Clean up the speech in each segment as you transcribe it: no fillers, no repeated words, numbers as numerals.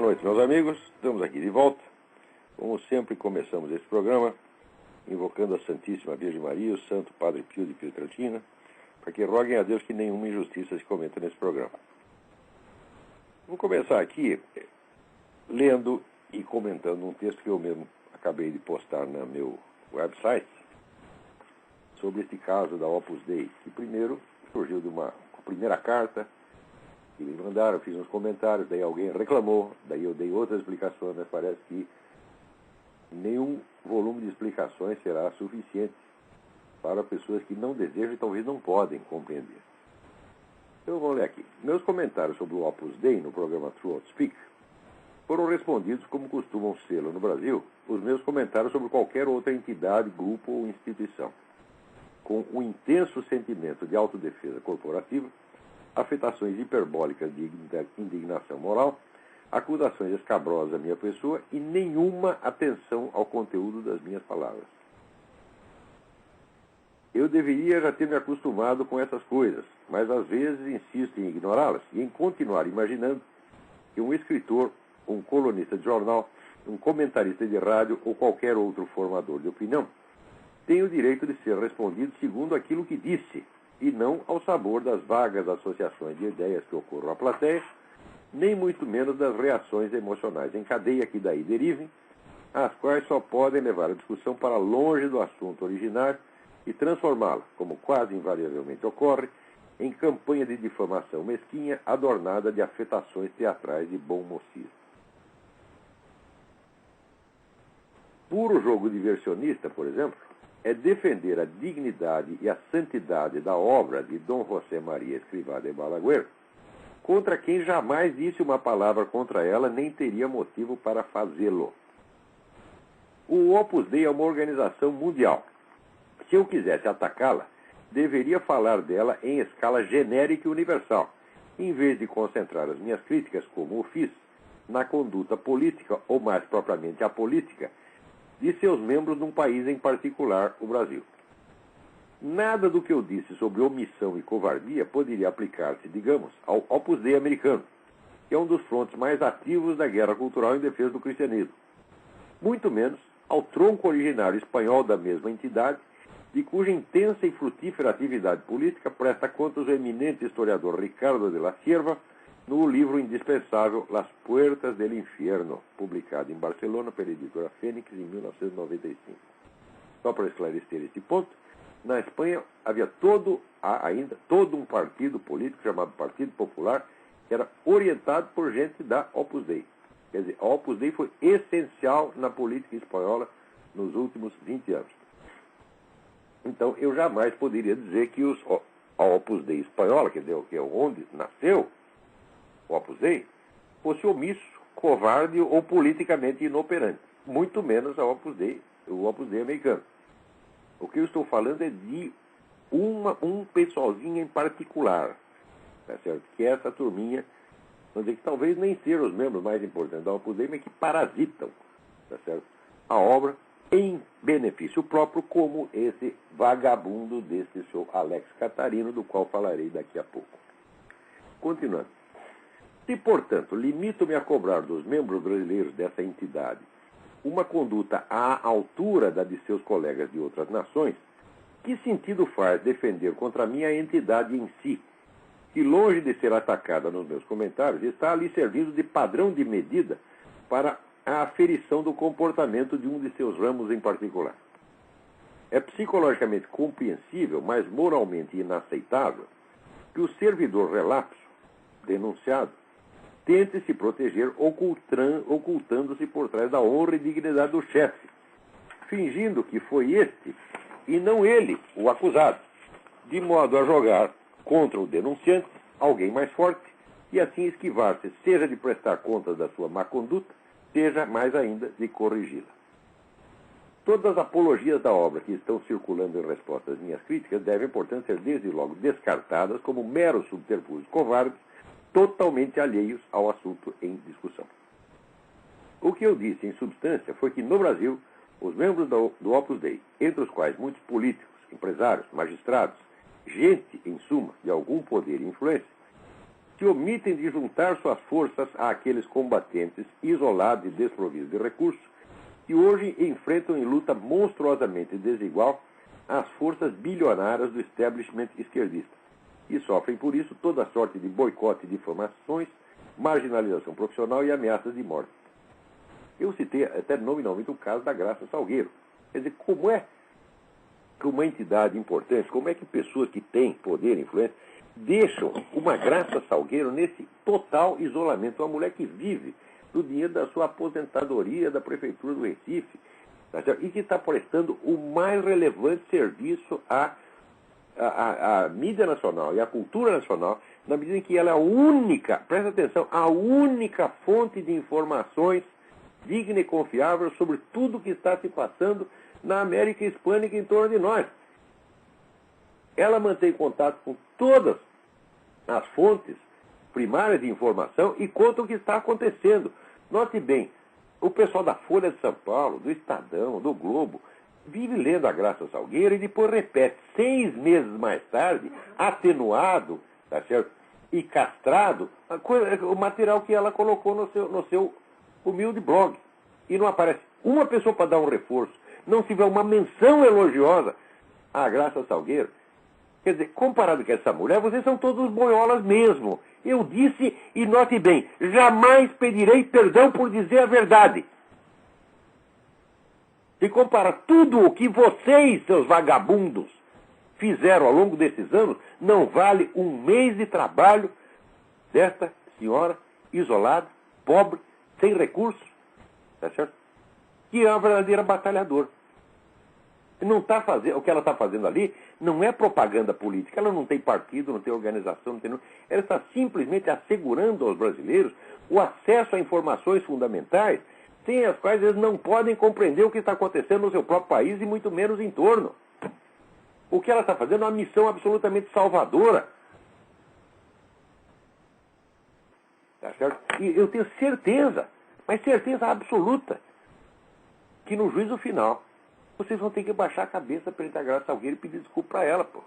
noite, meus amigos. Estamos aqui de volta. Como sempre, começamos esse programa invocando a Santíssima Virgem Maria e o Santo Padre Pio de Pietrelcina, para que roguem a Deus que nenhuma injustiça se cometa nesse programa. Vou começar aqui lendo e comentando um texto que eu mesmo acabei de postar no meu website sobre este caso da Opus Dei, que primeiro surgiu de uma primeira carta que me mandaram, fiz uns comentários, daí alguém reclamou, daí eu dei outras explicações, mas parece que nenhum volume de explicações será suficiente para pessoas que não desejam e talvez não podem compreender. Então vamos ler aqui. Meus comentários sobre o Opus Dei no programa True Speak foram respondidos como costumam ser no Brasil os meus comentários sobre qualquer outra entidade, grupo ou instituição, com um intenso sentimento de autodefesa corporativa, afetações hiperbólicas de indignação moral, acusações escabrosas à minha pessoa e nenhuma atenção ao conteúdo das minhas palavras. Eu deveria já ter me acostumado com essas coisas, mas às vezes insisto em ignorá-las e em continuar imaginando que um escritor, um colunista de jornal, um comentarista de rádio ou qualquer outro formador de opinião tem o direito de ser respondido segundo aquilo que disse, e não ao sabor das vagas associações de ideias que ocorram à plateia, nem muito menos das reações emocionais em cadeia que daí derivem, as quais só podem levar a discussão para longe do assunto originário e transformá-la, como quase invariavelmente ocorre, em campanha de difamação mesquinha adornada de afetações teatrais de bom mocismo. Puro jogo diversionista, por exemplo, é defender a dignidade e a santidade da obra de Dom José Maria Escrivá de Balaguer, contra quem jamais disse uma palavra contra ela, nem teria motivo para fazê-lo. O Opus Dei é uma organização mundial. Se eu quisesse atacá-la, deveria falar dela em escala genérica e universal, em vez de concentrar as minhas críticas, como o fiz, na conduta política, ou mais propriamente apolítica, de seus membros num país em particular, o Brasil. Nada do que eu disse sobre omissão e covardia poderia aplicar-se, digamos, ao Opus Dei americano, que é um dos frontes mais ativos da guerra cultural em defesa do cristianismo. Muito menos ao tronco originário espanhol da mesma entidade, de cuja intensa e frutífera atividade política presta contas o eminente historiador Ricardo de la Cierva, no livro indispensável Las Puertas del Infierno, publicado em Barcelona pela editora Fênix em 1995. Só para esclarecer este ponto, na Espanha há ainda todo um partido político chamado Partido Popular, que era orientado por gente da Opus Dei. Quer dizer, a Opus Dei foi essencial na política espanhola nos últimos 20 anos. Então, eu jamais poderia dizer que a Opus Dei espanhola, quer dizer, que é onde nasceu o Opus Dei, fosse omisso, covarde ou politicamente inoperante. Muito menos o Opus Dei americano. O que eu estou falando é de um pessoalzinho em particular, tá certo? Que é essa turminha, vamos dizer que talvez nem sejam os membros mais importantes da Opus Dei, mas que parasitam, tá certo? A obra em benefício próprio, como esse vagabundo desse seu Alex Catarino, do qual falarei daqui a pouco. Continuando. Se, portanto, limito-me a cobrar dos membros brasileiros dessa entidade uma conduta à altura da de seus colegas de outras nações, que sentido faz defender contra mim a entidade em si, que, longe de ser atacada nos meus comentários, está ali servindo de padrão de medida para a aferição do comportamento de um de seus ramos em particular? É psicologicamente compreensível, mas moralmente inaceitável, que o servidor relapso, denunciado, tente se proteger ocultando-se por trás da honra e dignidade do chefe, fingindo que foi este e não ele o acusado, de modo a jogar contra o denunciante alguém mais forte e assim esquivar-se, seja de prestar contas da sua má conduta, seja mais ainda de corrigi-la. Todas as apologias da obra que estão circulando em resposta às minhas críticas devem, portanto, ser desde logo descartadas como meros subterfúgios covardes, totalmente alheios ao assunto em discussão. O que eu disse, em substância, foi que, no Brasil, os membros do Opus Dei, entre os quais muitos políticos, empresários, magistrados, gente, em suma, de algum poder e influência, se se omitem de juntar suas forças àqueles combatentes isolados e desprovidos de recursos que hoje enfrentam em luta monstruosamente desigual as forças bilionárias do establishment esquerdista e sofrem por isso toda sorte de boicote de difamações, marginalização profissional e ameaças de morte. Eu citei até nominalmente o caso da Graça Salgueiro. Quer dizer, como é que uma entidade importante, como é que pessoas que têm poder e influência deixam uma Graça Salgueiro nesse total isolamento? Uma mulher que vive do dinheiro da sua aposentadoria da Prefeitura do Recife, tá certo? E que está prestando o mais relevante serviço à mídia nacional e à cultura nacional, na medida em que ela é a única, presta atenção, a única fonte de informações digna e confiável sobre tudo o que está se passando na América Hispânica em torno de nós. Ela mantém contato com todas as fontes primárias de informação e conta o que está acontecendo. Note bem, o pessoal da Folha de São Paulo, do Estadão, do Globo, vive lendo a Graça Salgueiro e depois repete, 6 meses mais tarde, atenuado, tá certo? E castrado, o material que ela colocou no seu humilde blog. E não aparece uma pessoa para dar um reforço. Não se vê uma menção elogiosa à Graça Salgueiro. Quer dizer, comparado com essa mulher, vocês são todos boiolas mesmo. Eu disse, e note bem, jamais pedirei perdão por dizer a verdade. Se compara tudo o que vocês, seus vagabundos, fizeram ao longo desses anos, não vale um mês de trabalho desta senhora isolada, pobre, sem recursos, tá certo? Que é uma verdadeira batalhadora. Não tá fazendo, o que ela está fazendo ali não é propaganda política, ela não tem partido, não tem organização, não tem. Ela está simplesmente assegurando aos brasileiros o acesso a informações fundamentais, sem as quais eles não podem compreender o que está acontecendo no seu próprio país e muito menos em torno. O que ela está fazendo é uma missão absolutamente salvadora. Tá certo? E eu tenho certeza, mas certeza absoluta, que no juízo final vocês vão ter que baixar a cabeça perante a Graça Salgueiro e pedir desculpa para ela, pô.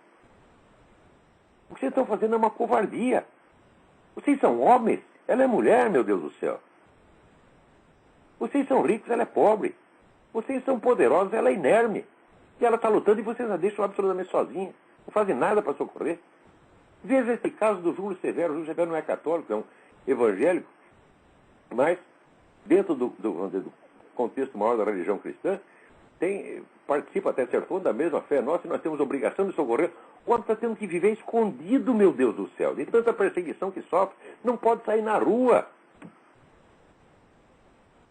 O que vocês estão fazendo é uma covardia. Vocês são homens, ela é mulher, meu Deus do céu. Vocês são ricos, ela é pobre. Vocês são poderosos, ela é inerme. E ela está lutando e vocês a deixam absolutamente sozinha. Não fazem nada para socorrer. Veja esse caso do Júlio Severo. O Júlio Severo não é católico, é um evangélico. Mas, dentro do contexto maior da religião cristã, participa até certo ponto da mesma fé nossa e nós temos obrigação de socorrer. O homem está tendo que viver escondido, meu Deus do céu. De tanta perseguição que sofre, não pode sair na rua.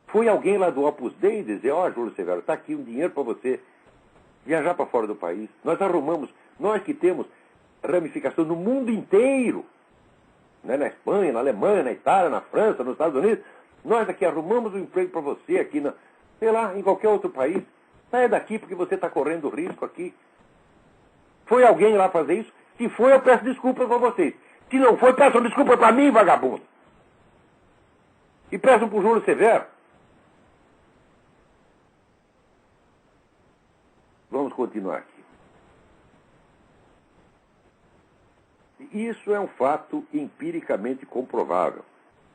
Foi alguém lá do Opus Dei dizer, Júlio Severo, está aqui um dinheiro para você viajar para fora do país. Nós arrumamos, nós que temos ramificação no mundo inteiro, né, na Espanha, na Alemanha, na Itália, na França, nos Estados Unidos, nós aqui arrumamos um emprego para você aqui, sei lá, em qualquer outro país. Saia daqui porque você está correndo risco aqui. Foi alguém lá fazer isso? Se foi, eu peço desculpas para vocês. Se não foi, peçam desculpa para mim, vagabundo. E peçam para o Júlio Severo. Vamos continuar aqui. Isso é um fato empiricamente comprovável.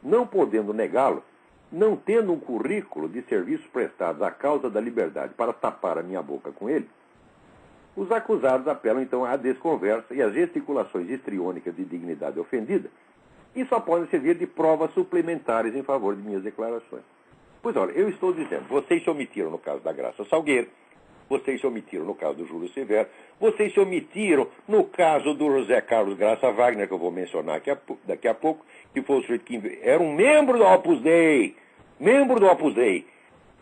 Não podendo negá-lo, não tendo um currículo de serviços prestados à causa da liberdade para tapar a minha boca com ele, os acusados apelam então à desconversa e às gesticulações histriônicas de dignidade ofendida, e só podem servir de provas suplementares em favor de minhas declarações. Pois olha, eu estou dizendo, vocês se omitiram no caso da Graça Salgueiro, vocês se omitiram no caso do Júlio Severo, vocês se omitiram no caso do José Carlos Graça Wagner, que eu vou mencionar daqui a pouco, que foi o sujeito que era um membro do Opus Dei,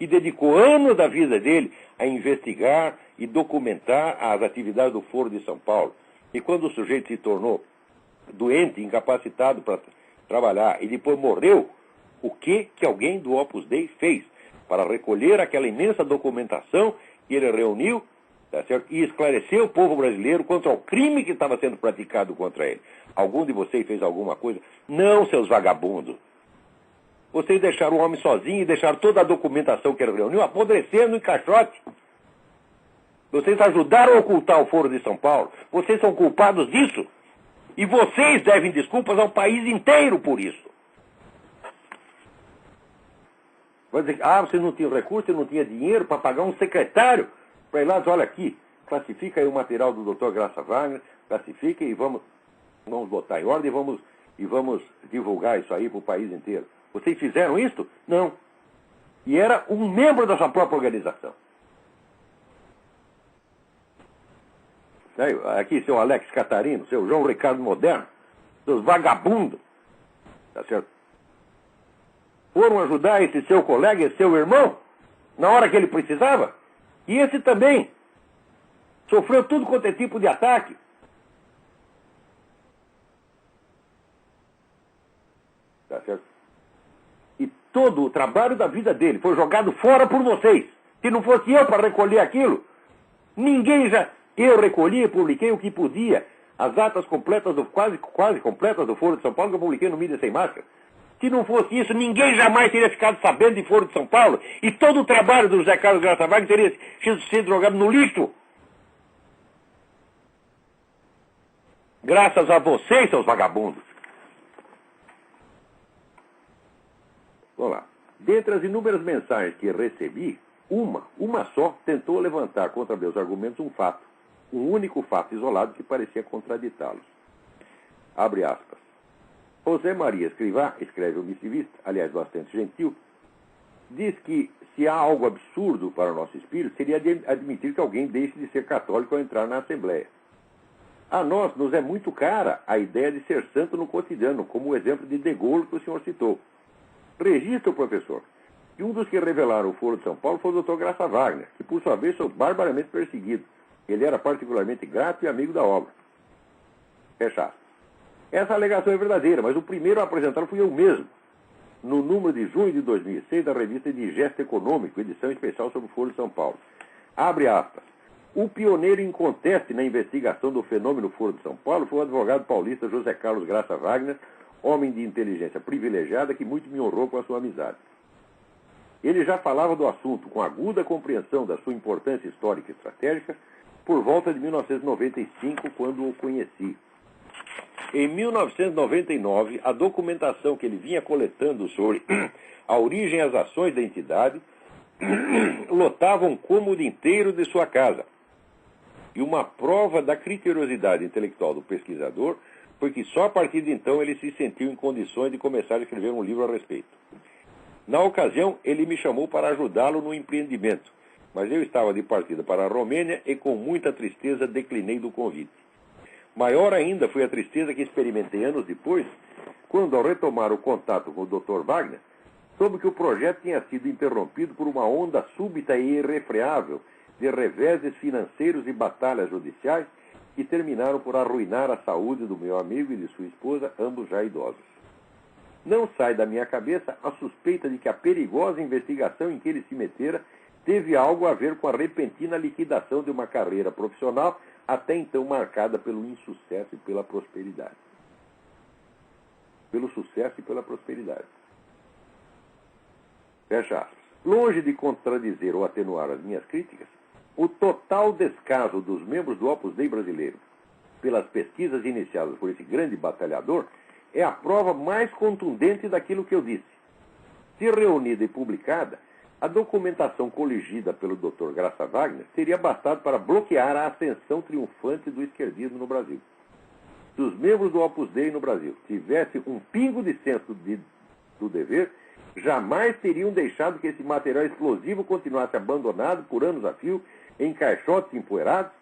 e dedicou anos da vida dele a investigar e documentar as atividades do Foro de São Paulo. E quando o sujeito se tornou doente, incapacitado para trabalhar, e depois morreu, o que alguém do Opus Dei fez para recolher aquela imensa documentação que ele reuniu, tá certo? E esclareceu o povo brasileiro contra o crime que estava sendo praticado contra ele. Algum de vocês fez alguma coisa? Não, seus vagabundos. Vocês deixaram o homem sozinho e deixaram toda a documentação que ele reuniu apodrecendo em caixote. Vocês ajudaram a ocultar o Foro de São Paulo. Vocês são culpados disso. E vocês devem desculpas ao país inteiro por isso. Vai dizer, você não tinha recurso, você não tinha dinheiro para pagar um secretário para ir lá dizer, olha aqui, classifica aí o material do Dr. Graça Wagner, classifica e vamos botar em ordem e vamos divulgar isso aí para o país inteiro. Vocês fizeram isso? Não. E era um membro da sua própria organização. Aqui, seu Alex Catarino, seu João Ricardo Moderno, seus vagabundos, tá certo? Foram ajudar esse seu colega, esse seu irmão, na hora que ele precisava. E esse também sofreu tudo quanto é tipo de ataque. Tá certo? E todo o trabalho da vida dele foi jogado fora por vocês. Se não fosse eu para recolher aquilo, ninguém já... Eu recolhi e publiquei o que podia. As atas completas, quase completas do Foro de São Paulo, que eu publiquei no Mídia Sem Máscara. Se não fosse isso, ninguém jamais teria ficado sabendo de Foro de São Paulo. E todo o trabalho do José Carlos Graça Wagner teria sido jogado no lixo. Graças a vocês, seus vagabundos. Vamos lá. Dentre as inúmeras mensagens que recebi, uma só tentou levantar contra meus argumentos um fato. Um único fato isolado que parecia contraditá-los. Abre aspas. José Maria Escrivá, escreve o missivista, aliás, bastante gentil, diz que se há algo absurdo para o nosso espírito, seria admitir que alguém deixe de ser católico ao entrar na Assembleia. A nós nos é muito cara a ideia de ser santo no cotidiano, como o exemplo de Gaulle que o senhor citou. Registra o professor. E um dos que revelaram o Foro de São Paulo foi o Dr. Graça Wagner, que por sua vez foi barbaramente perseguido. Ele era particularmente grato e amigo da obra. Fecha aspas. Essa alegação é verdadeira, mas o primeiro a apresentá-lo fui eu mesmo, no número de junho de 2006 da revista Digesto Econômico, edição especial sobre o Foro de São Paulo. Abre aspas. O pioneiro inconteste na investigação do fenômeno Foro de São Paulo foi o advogado paulista José Carlos Graça Wagner, homem de inteligência privilegiada que muito me honrou com a sua amizade. Ele já falava do assunto com aguda compreensão da sua importância histórica e estratégica por volta de 1995, quando o conheci. Em 1999, a documentação que ele vinha coletando sobre a origem e as ações da entidade lotava um cômodo inteiro de sua casa. E uma prova da criteriosidade intelectual do pesquisador foi que só a partir de então ele se sentiu em condições de começar a escrever um livro a respeito. Na ocasião, ele me chamou para ajudá-lo no empreendimento, mas eu estava de partida para a Romênia e com muita tristeza declinei do convite. Maior ainda foi a tristeza que experimentei anos depois, quando, ao retomar o contato com o Dr. Wagner, soube que o projeto tinha sido interrompido por uma onda súbita e irrefreável de reveses financeiros e batalhas judiciais que terminaram por arruinar a saúde do meu amigo e de sua esposa, ambos já idosos. Não sai da minha cabeça a suspeita de que a perigosa investigação em que ele se metera teve algo a ver com a repentina liquidação de uma carreira profissional até então marcada pelo insucesso e pela prosperidade. Pelo sucesso e pela prosperidade. Fecha aspas. Longe de contradizer ou atenuar as minhas críticas, o total descaso dos membros do Opus Dei brasileiro pelas pesquisas iniciadas por esse grande batalhador é a prova mais contundente daquilo que eu disse. Se reunida e publicada, a documentação coligida pelo Dr. Graça Wagner teria bastado para bloquear a ascensão triunfante do esquerdismo no Brasil. Se os membros do Opus Dei no Brasil tivessem um pingo de senso do dever, jamais teriam deixado que esse material explosivo continuasse abandonado por anos a fio em caixotes empoeirados,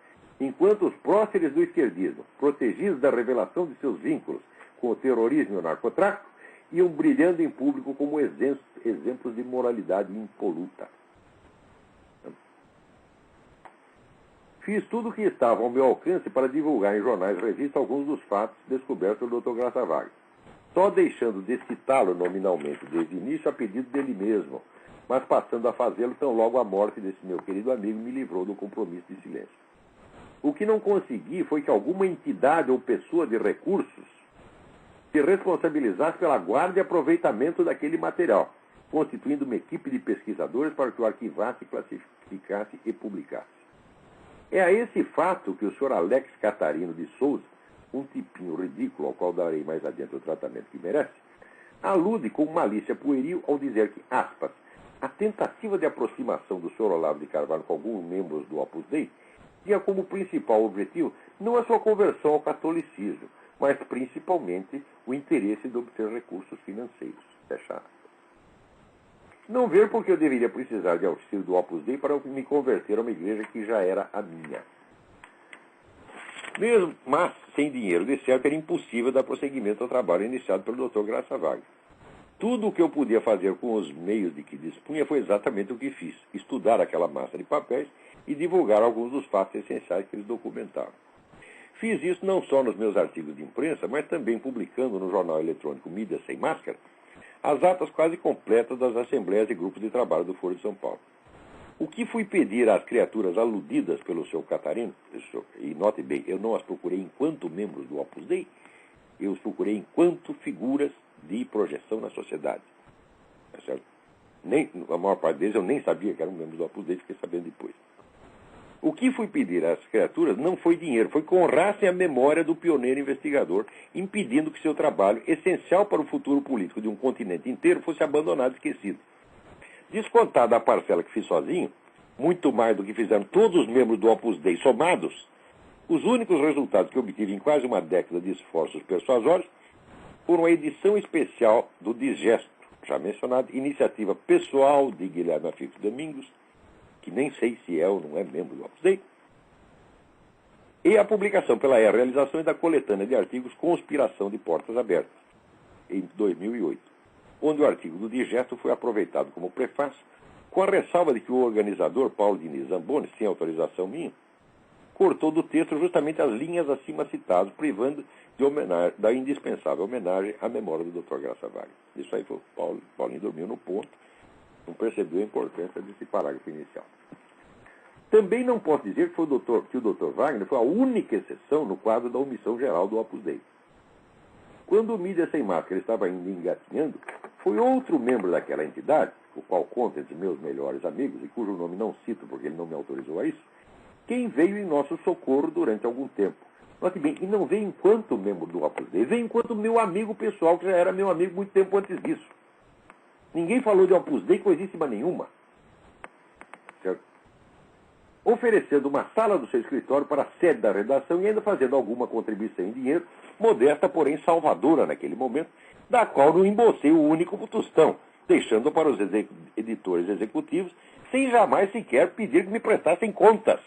enquanto os próceres do esquerdismo, protegidos da revelação de seus vínculos com o terrorismo e o narcotráfico, iam brilhando em público como exemplos de moralidade impoluta. Fiz tudo o que estava ao meu alcance para divulgar em jornais e revistas alguns dos fatos descobertos pelo Dr. Graça Wagner, só deixando de citá-lo nominalmente desde o início a pedido dele mesmo, mas passando a fazê-lo tão logo a morte desse meu querido amigo me livrou do compromisso de silêncio. O que não consegui foi que alguma entidade ou pessoa de recursos se responsabilizasse pela guarda e aproveitamento daquele material, constituindo uma equipe de pesquisadores para que o arquivasse, classificasse e publicasse. É a esse fato que o Sr. Alex Catarino de Souza, um tipinho ridículo, ao qual darei mais adiante o tratamento que merece, alude com malícia pueril ao dizer que, aspas, a tentativa de aproximação do Sr. Olavo de Carvalho com alguns membros do Opus Dei tinha como principal objetivo não a sua conversão ao catolicismo, mas principalmente o interesse de obter recursos financeiros. Fecha aspas. Não ver porque eu deveria precisar de auxílio do Opus Dei para me converter a uma igreja que já era a minha. Mesmo, mas, sem dinheiro de certo, era impossível dar prosseguimento ao trabalho iniciado pelo Dr. Graça Wagner. Tudo o que eu podia fazer com os meios de que dispunha foi exatamente o que fiz: estudar aquela massa de papéis e divulgar alguns dos fatos essenciais que eles documentavam. Fiz isso não só nos meus artigos de imprensa, mas também publicando no jornal eletrônico Mídia Sem Máscara as atas quase completas das assembleias e grupos de trabalho do Foro de São Paulo. O que fui pedir às criaturas aludidas pelo seu Catarino, e note bem, eu não as procurei enquanto membros do Opus Dei, eu os procurei enquanto figuras de projeção na sociedade. É certo? A maior parte deles eu nem sabia que eram membros do Opus Dei, fiquei sabendo depois. O que fui pedir às criaturas não foi dinheiro, foi que honrassem a memória do pioneiro investigador, impedindo que seu trabalho, essencial para o futuro político de um continente inteiro, fosse abandonado e esquecido. Descontada a parcela que fiz sozinho, muito mais do que fizeram todos os membros do Opus Dei somados, os únicos resultados que obtive em quase uma década de esforços persuasórios foram a edição especial do Digesto, já mencionado, iniciativa pessoal de Guilherme Afif Domingos, que nem sei se é ou não é membro do Opus Dei, e a publicação pela Realizações da coletânea de artigos Conspiração de Portas Abertas, em 2008, onde o artigo do Digesto foi aproveitado como prefácio, com a ressalva de que o organizador, Paulo Diniz Zamboni, sem autorização minha, cortou do texto justamente as linhas acima citadas, privando da indispensável homenagem à memória do Dr. Graça Wagner. Isso aí foi Paulinho dormiu no ponto, não percebeu a importância desse parágrafo inicial. Também não posso dizer que o Dr. Wagner foi a única exceção no quadro da omissão geral do Opus Dei. Quando o Mídia Sem Máscara estava ainda engatinhando, foi outro membro daquela entidade, o qual conta entre meus melhores amigos, e cujo nome não cito porque ele não me autorizou a isso, quem veio em nosso socorro durante algum tempo. Note bem, e não veio enquanto membro do Opus Dei, veio enquanto meu amigo pessoal, que já era meu amigo muito tempo antes disso. Ninguém falou de Opus Dei coisíssima nenhuma. Certo? Oferecendo uma sala do seu escritório para a sede da redação e ainda fazendo alguma contribuição em dinheiro, modesta, porém salvadora naquele momento, da qual não embolsei o único tostão, deixando para os editores executivos, sem jamais sequer pedir que me prestassem contas.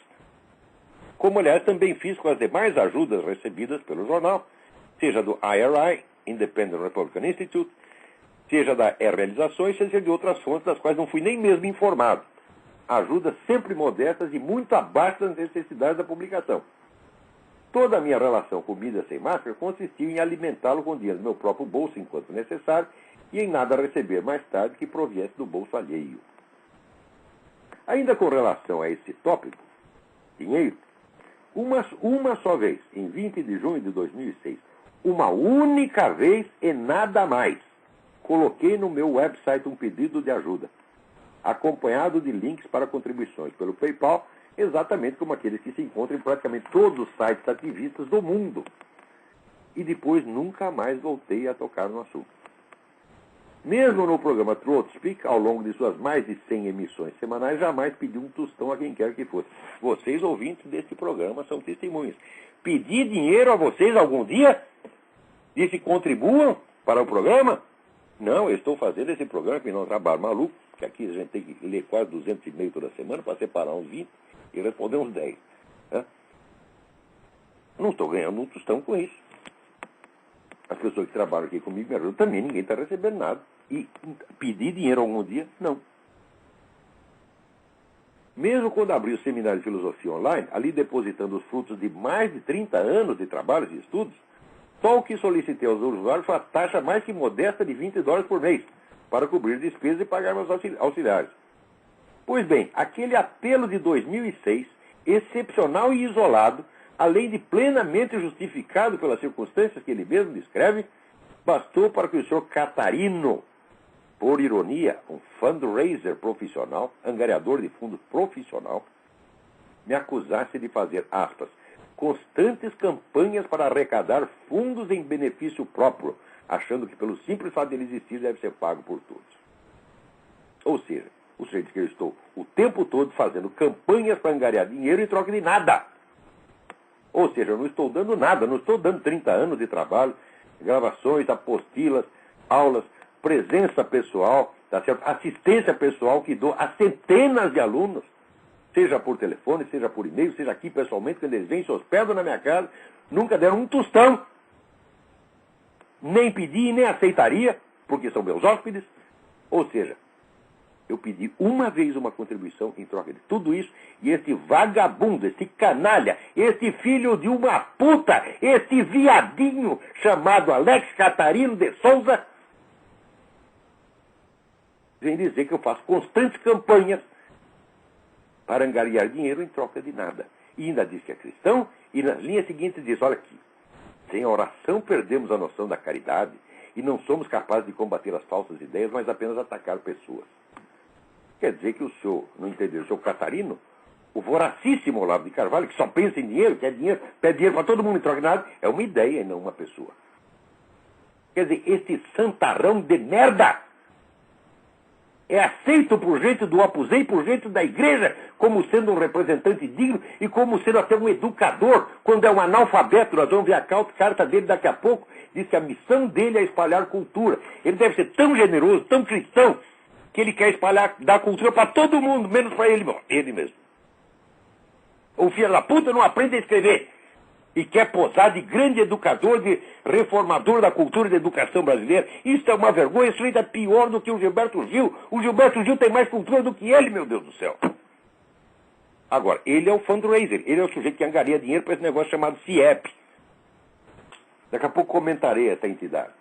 Como, aliás, também fiz com as demais ajudas recebidas pelo jornal, seja do IRI, Independent Republican Institute, seja da Realizações, seja de outras fontes das quais não fui nem mesmo informado. Ajudas sempre modestas e muito abaixo das necessidades da publicação. Toda a minha relação com Mídia Sem Máscara consistiu em alimentá-lo com dinheiro do meu próprio bolso enquanto necessário e em nada receber mais tarde que proviesse do bolso alheio. Ainda com relação a esse tópico, dinheiro, uma só vez, em 20 de junho de 2006, uma única vez e nada mais, coloquei no meu website um pedido de ajuda, acompanhado de links para contribuições pelo PayPal, exatamente como aqueles que se encontram em praticamente todos os sites ativistas do mundo. E depois nunca mais voltei a tocar no assunto. Mesmo no programa Throat Speak, ao longo de suas mais de 100 emissões semanais, jamais pedi um tostão a quem quer que fosse. Vocês, ouvintes deste programa, são testemunhas. Pedi dinheiro a vocês algum dia? Disse contribuam para o programa? Não, eu estou fazendo esse programa que não é um trabalho maluco, que aqui a gente tem que ler quase 200 e-mails toda semana para separar uns 20 e responder uns 10. Né? Não estou ganhando um tostão com isso. As pessoas que trabalham aqui comigo me ajudam também, ninguém está recebendo nada. E pedir dinheiro algum dia? Não. Mesmo quando abri o seminário de filosofia online, ali depositando os frutos de mais de 30 anos de trabalhos e estudos, só o que solicitei aos usuários foi a taxa mais que modesta de $20 por mês, para cobrir despesas e pagar meus auxiliares. Pois bem, aquele apelo de 2006, excepcional e isolado, além de plenamente justificado pelas circunstâncias que ele mesmo descreve, bastou para que o senhor Catarino, por ironia, um fundraiser profissional, angariador de fundos profissional, me acusasse de fazer, aspas, constantes campanhas para arrecadar fundos em benefício próprio, achando que pelo simples fato de ele existir deve ser pago por todos. Ou seja, o sujeito diz que eu estou o tempo todo fazendo campanhas para angariar dinheiro em troca de nada. Ou seja, eu não estou dando nada, não estou dando 30 anos de trabalho, gravações, apostilas, aulas, presença pessoal, tá certo? Assistência pessoal que dou a centenas de alunos, seja por telefone, seja por e-mail, seja aqui pessoalmente, quando eles vêm, se hospedam na minha casa, nunca deram um tostão. Nem pedi, nem aceitaria, porque são meus hóspedes. Ou seja, eu pedi uma vez uma contribuição em troca de tudo isso, e este vagabundo, este canalha, este filho de uma puta, este viadinho chamado Alex Catarino de Souza, vem dizer que eu faço constantes campanhas para angariar dinheiro em troca de nada. E ainda diz que é cristão, e nas linhas seguintes diz, olha aqui, sem a oração perdemos a noção da caridade e não somos capazes de combater as falsas ideias, mas apenas atacar pessoas. Quer dizer que o senhor, não entendeu, o senhor Catarino, o voracíssimo Olavo de Carvalho, que só pensa em dinheiro, quer dinheiro, pede dinheiro para todo mundo em troca de nada, é uma ideia e não uma pessoa. Quer dizer, este santarrão de merda é aceito por gente do Opus-Dei, por gente da igreja, como sendo um representante digno e como sendo até um educador, quando é um analfabeto. Nós vamos ver a carta dele daqui a pouco, diz que a missão dele é espalhar cultura. Ele deve ser tão generoso, tão cristão, que ele quer espalhar, dar cultura para todo mundo, menos para ele mesmo. O filho da puta não aprende a escrever e quer posar de grande educador, de reformador da cultura e da educação brasileira. Isso é uma vergonha, isso ainda é pior do que o Gilberto Gil. O Gilberto Gil tem mais cultura do que ele, meu Deus do céu. Agora, ele é o fundraiser, ele é o sujeito que angaria dinheiro para esse negócio chamado CIEP. Daqui a pouco comentarei essa entidade.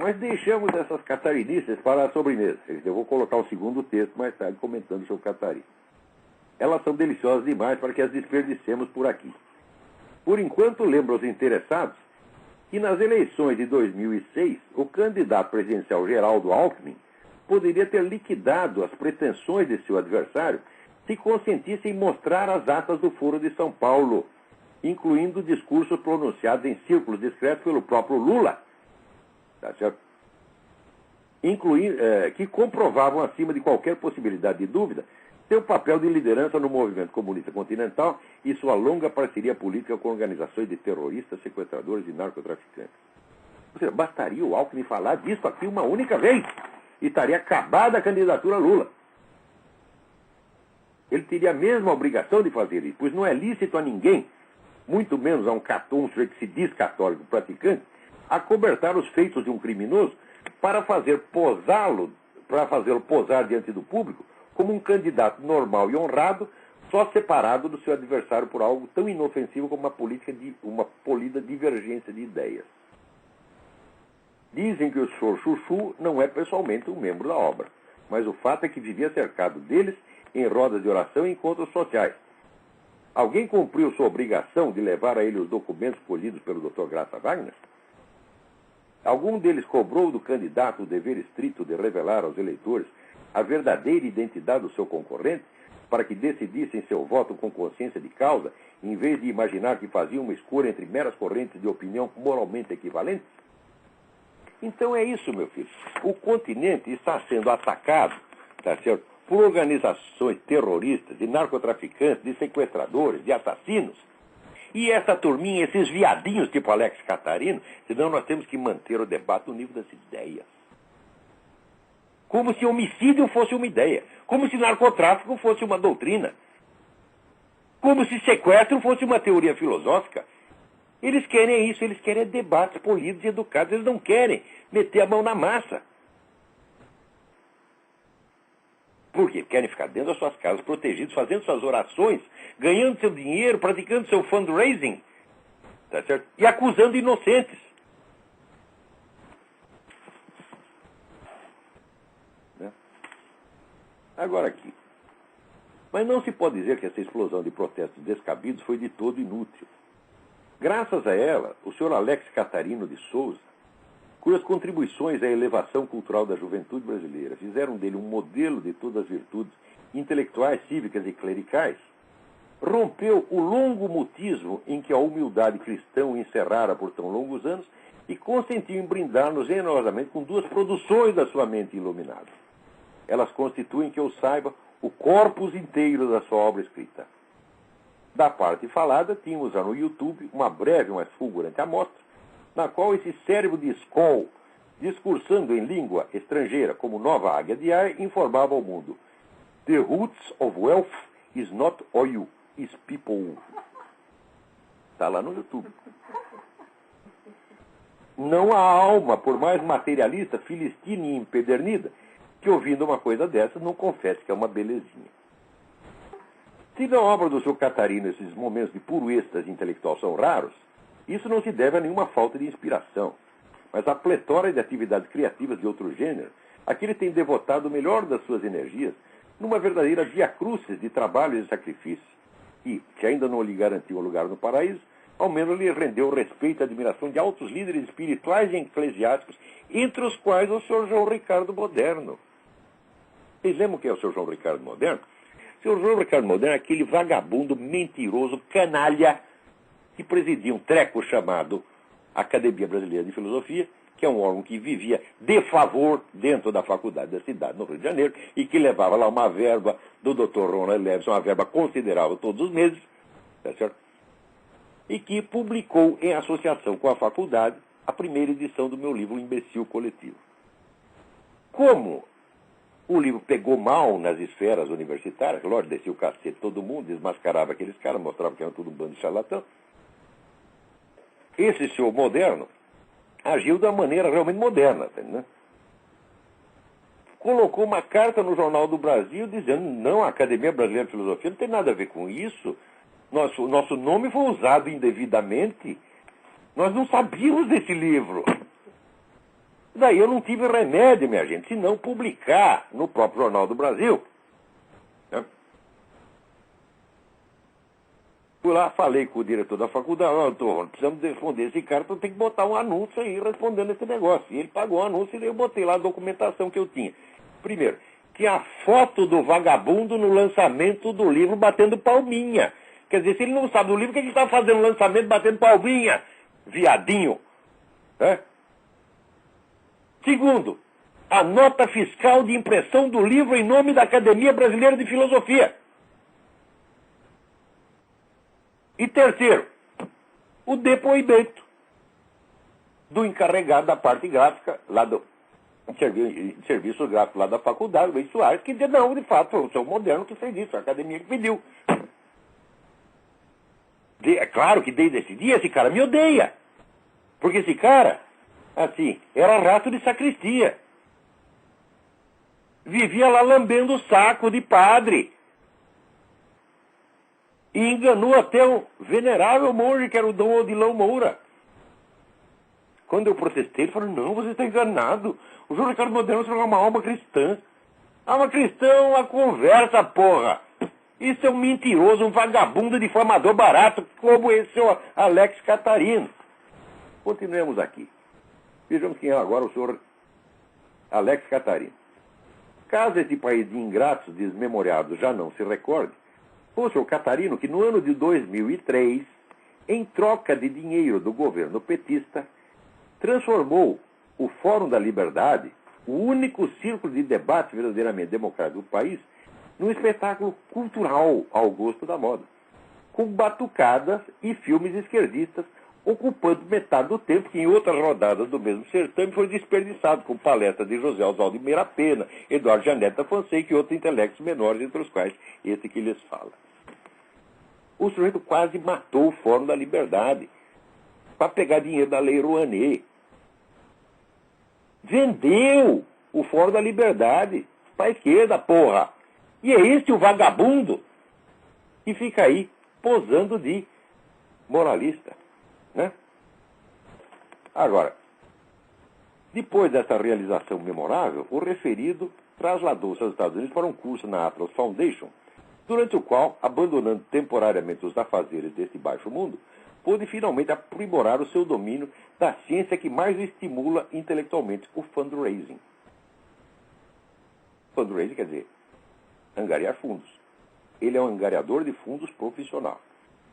Mas deixamos essas catarinices para a sobremesa. Eu vou colocar o segundo texto mais tarde comentando sobre Catarina. Elas são deliciosas demais para que as desperdicemos por aqui. Por enquanto, lembro aos interessados que nas eleições de 2006, o candidato presidencial Geraldo Alckmin poderia ter liquidado as pretensões de seu adversário se consentisse em mostrar as atas do Foro de São Paulo, incluindo discursos pronunciados em círculos discretos pelo próprio Lula, tá certo? Que comprovavam, acima de qualquer possibilidade de dúvida, seu papel de liderança no movimento comunista continental e sua longa parceria política com organizações de terroristas, sequestradores e narcotraficantes. Ou seja, bastaria o Alckmin falar disso aqui uma única vez e estaria acabada a candidatura Lula. Ele teria a mesma obrigação de fazer isso, pois não é lícito a ninguém, muito menos a um sujeito que se diz católico praticante, acobertar os feitos de um criminoso para fazê-lo posar diante do público como um candidato normal e honrado, só separado do seu adversário por algo tão inofensivo como uma polida divergência de ideias. Dizem que o senhor Chuchu não é pessoalmente um membro da obra, mas o fato é que vivia cercado deles em rodas de oração e encontros sociais. Alguém cumpriu sua obrigação de levar a ele os documentos colhidos pelo Dr. Graça Wagner? Algum deles cobrou do candidato o dever estrito de revelar aos eleitores a verdadeira identidade do seu concorrente, para que decidissem seu voto com consciência de causa, em vez de imaginar que faziam uma escolha entre meras correntes de opinião moralmente equivalentes? Então é isso, meu filho. O continente está sendo atacado, tá certo, por organizações terroristas, de narcotraficantes, de sequestradores, de assassinos. E essa turminha, esses viadinhos tipo Alex Catarino, senão nós temos que manter o debate no nível das ideias. Como se homicídio fosse uma ideia. Como se narcotráfico fosse uma doutrina. Como se sequestro fosse uma teoria filosófica. Eles querem isso, eles querem debates polidos e educados. Eles não querem meter a mão na massa. Por quê? Querem ficar dentro das suas casas, protegidos, fazendo suas orações, ganhando seu dinheiro, praticando seu fundraising, tá certo? E acusando inocentes. Né? Agora aqui. Mas não se pode dizer que essa explosão de protestos descabidos foi de todo inútil. Graças a ela, o senhor Alex Catarino de Souza cujas contribuições à elevação cultural da juventude brasileira fizeram dele um modelo de todas as virtudes intelectuais, cívicas e clericais, rompeu o longo mutismo em que a humildade cristã o encerrara por tão longos anos e consentiu em brindar-nos generosamente com duas produções da sua mente iluminada. Elas constituem, que eu saiba, o corpus inteiro da sua obra escrita. Da parte falada, tínhamos já no YouTube uma breve, mas fulgurante amostra, na qual esse cérebro de Skoll, discursando em língua estrangeira como nova águia de ar, informava ao mundo: "The roots of wealth is not oil, is people." Está lá no YouTube. Não há alma, por mais materialista, filistina e empedernida, que ouvindo uma coisa dessa não confesse que é uma belezinha. Se na obra do seu Catarino esses momentos de puro êxtase intelectual são raros, isso não se deve a nenhuma falta de inspiração, mas à pletora de atividades criativas de outro gênero, a que ele tem devotado o melhor das suas energias numa verdadeira via crucis de trabalho e sacrifício, e, que ainda não lhe garantiu um lugar no paraíso, ao menos lhe rendeu o respeito e admiração de altos líderes espirituais e eclesiásticos, entre os quais o Sr. João Ricardo Moderno. Vocês lembram quem é o Sr. João Ricardo Moderno? O Sr. João Ricardo Moderno é aquele vagabundo, mentiroso, canalha, que presidia um treco chamado Academia Brasileira de Filosofia, que é um órgão que vivia de favor dentro da faculdade da cidade, no Rio de Janeiro, e que levava lá uma verba do Dr. Ronald Levison, uma verba considerável todos os meses, tá certo? E que publicou, em associação com a faculdade, a primeira edição do meu livro, O Imbecil Coletivo. Como o livro pegou mal nas esferas universitárias, lógico, descia o cacete todo mundo, desmascarava aqueles caras, mostrava que eram tudo um bando de charlatão, esse senhor Moderno agiu da maneira realmente moderna, né? Colocou uma carta no Jornal do Brasil dizendo: não, a Academia Brasileira de Filosofia não tem nada a ver com isso, nosso nome foi usado indevidamente, nós não sabíamos desse livro. Daí eu não tive remédio, minha gente, senão publicar no próprio Jornal do Brasil. Né? Fui lá, falei com o diretor da faculdade: doutor, precisamos responder esse cara, então tem que botar um anúncio aí respondendo esse negócio. E ele pagou o anúncio e eu botei lá a documentação que eu tinha. Primeiro, que a foto do vagabundo no lançamento do livro batendo palminha. Quer dizer, se ele não sabe do livro, o que ele está fazendo no lançamento batendo palminha? Viadinho. Né? Segundo, a nota fiscal de impressão do livro em nome da Academia Brasileira de Filosofia. E terceiro, o depoimento do encarregado da parte gráfica, lá do serviço gráfico lá da faculdade, o Luiz Soares, que disse: não, de fato, foi o seu Moderno que fez isso, a academia que pediu. É claro que desde esse dia esse cara me odeia. Porque esse cara, assim, era rato de sacristia. Vivia lá lambendo o saco de padre. E enganou até o venerável monge, que era o Dom Odilão Moura. Quando eu protestei, ele falou: não, você está enganado. O João Ricardo Moderno é uma alma cristã. Alma cristã é uma conversa, porra. Isso é um mentiroso, um vagabundo difamador barato, como esse senhor Alex Catarino. Continuemos aqui. Vejamos quem é agora o senhor Alex Catarino. Caso esse país de ingratos desmemoriados já não se recorde, foi o senhor Catarino que no ano de 2003, em troca de dinheiro do governo petista, transformou o Fórum da Liberdade, o único círculo de debate verdadeiramente democrático do país, num espetáculo cultural ao gosto da moda, com batucadas e filmes esquerdistas, ocupando metade do tempo que em outras rodadas do mesmo certame foi desperdiçado com palestras de José Oswaldo de Meira Pena, Eduardo Janeta Fonseca e outros intelectos menores, entre os quais esse que lhes fala. O sujeito quase matou o Fórum da Liberdade para pegar dinheiro da Lei Rouanet. Vendeu o Fórum da Liberdade para a esquerda, porra. E é este o vagabundo que fica aí posando de moralista. Né? Agora, depois dessa realização memorável, o referido trasladou-se aos Estados Unidos para um curso na Atlas Foundation, durante o qual, abandonando temporariamente os afazeres deste baixo mundo, pôde finalmente aprimorar o seu domínio da ciência que mais o estimula intelectualmente, o fundraising. Fundraising quer dizer angariar fundos. Ele é um angariador de fundos profissional.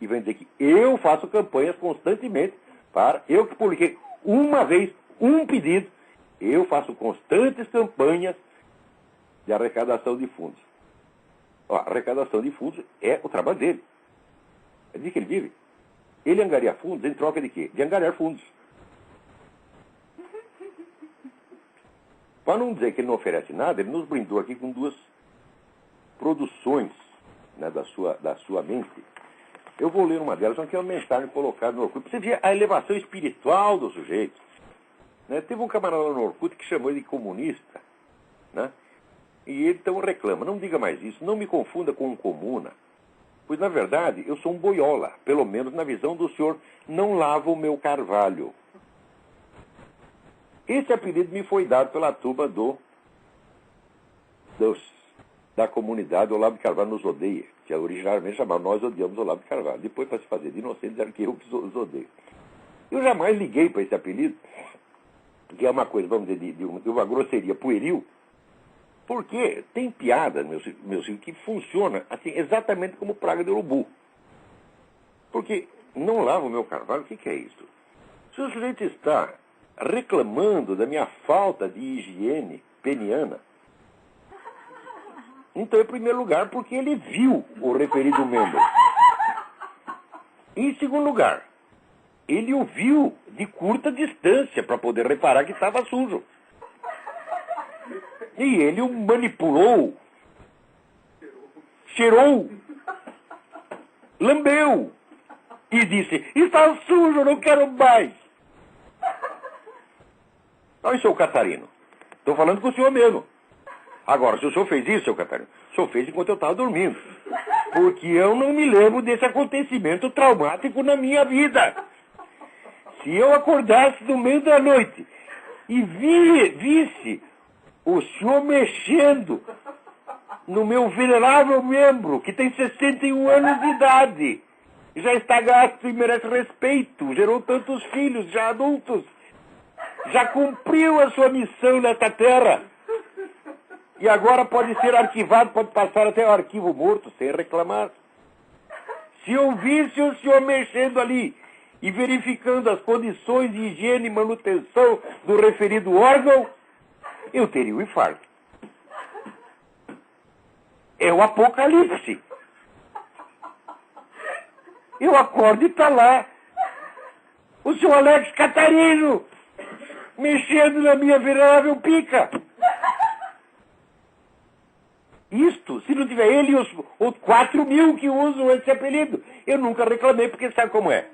E vai dizer que eu faço campanhas constantemente para... Eu que publiquei uma vez um pedido, eu faço constantes campanhas de arrecadação de fundos. Ó, a arrecadação de fundos é o trabalho dele. É de que ele vive. Ele angaria fundos em troca de quê? De angariar fundos. Para não dizer que ele não oferece nada, ele nos brindou aqui com duas produções, né, da sua mente. Eu vou ler uma delas, que é uma mensagem colocada no Orkut. Você vê a elevação espiritual do sujeito. Né? Teve um camarada no Orkut que chamou ele de comunista. Né? E ele então reclama, não diga mais isso, não me confunda com um comuna. Pois, na verdade, eu sou um boiola. Pelo menos na visão do senhor, não lava o meu carvalho. Esse apelido me foi dado pela turma da comunidade Olavo de Carvalho nos odeia, que originalmente chamava Nós Odiamos Olavo de Carvalho. Depois, para se fazer de inocente, disseram que eu que os odeio. Eu jamais liguei para esse apelido, que é uma coisa, vamos dizer, de uma grosseria pueril, porque tem piada, meus filhos, que funciona assim, exatamente como praga de urubu. Porque não lava o meu carvalho, o que é isso? Se o sujeito está reclamando da minha falta de higiene peniana, então, em primeiro lugar, porque ele viu o referido membro. Em segundo lugar, ele o viu de curta distância para poder reparar que estava sujo. E ele o manipulou, cheirou, lambeu e disse, está sujo, não quero mais. Olha, seu Catarino, estou falando com o senhor mesmo. Agora, se o senhor fez isso, seu Catarino, o senhor fez enquanto eu estava dormindo. Porque eu não me lembro desse acontecimento traumático na minha vida. Se eu acordasse no meio da noite e visse o senhor mexendo no meu venerável membro, que tem 61 anos de idade, já está gasto e merece respeito, gerou tantos filhos, já adultos, já cumpriu a sua missão nesta terra, e agora pode ser arquivado, pode passar até o arquivo morto, sem reclamar. Se eu visse o senhor mexendo ali e verificando as condições de higiene e manutenção do referido órgão, eu teria um infarto. É o apocalipse. Eu acordo e está lá o senhor Alex Catarino mexendo na minha venerável pica. Isto, se não tiver ele e os 4 mil que usam esse apelido, eu nunca reclamei, porque sabe como é?